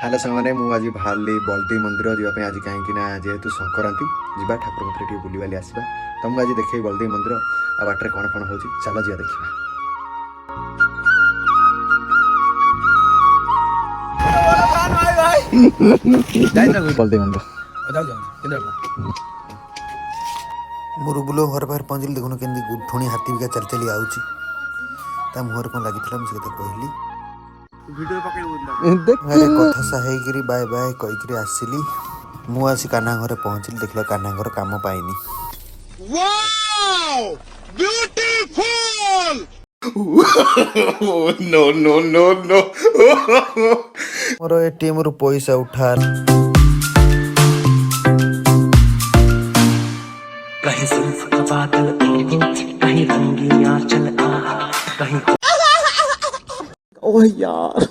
Hello सामने मुझे बाहरी बलदेव मंदिर जावाई आज कहीं जेहेतु संक्रांति जा ठाकुर मंदिर बुलवाली आसवा तुमको आज देखे बलदेव मंदिर आ बाटर कौन कौन हो चल जा देखा। बलदेव मंदिर मुरुबुलो घर बाहर पहुँचली देखुन के गुठुणी हाथी बिका चली चली आउची मुहर कौन लगी मुझे कहली अरे कथा साहेगिरी बाय बाय कहीकि आसली मुझे कान्हा घरे पहुँचली देख कान्हा घर काम पाइनी। नो नो नो नो मोर एटीएम रु पैसा उठा कहीं जुल्फ का बादल कहीं रंगीन आंचल कहीं ओह यार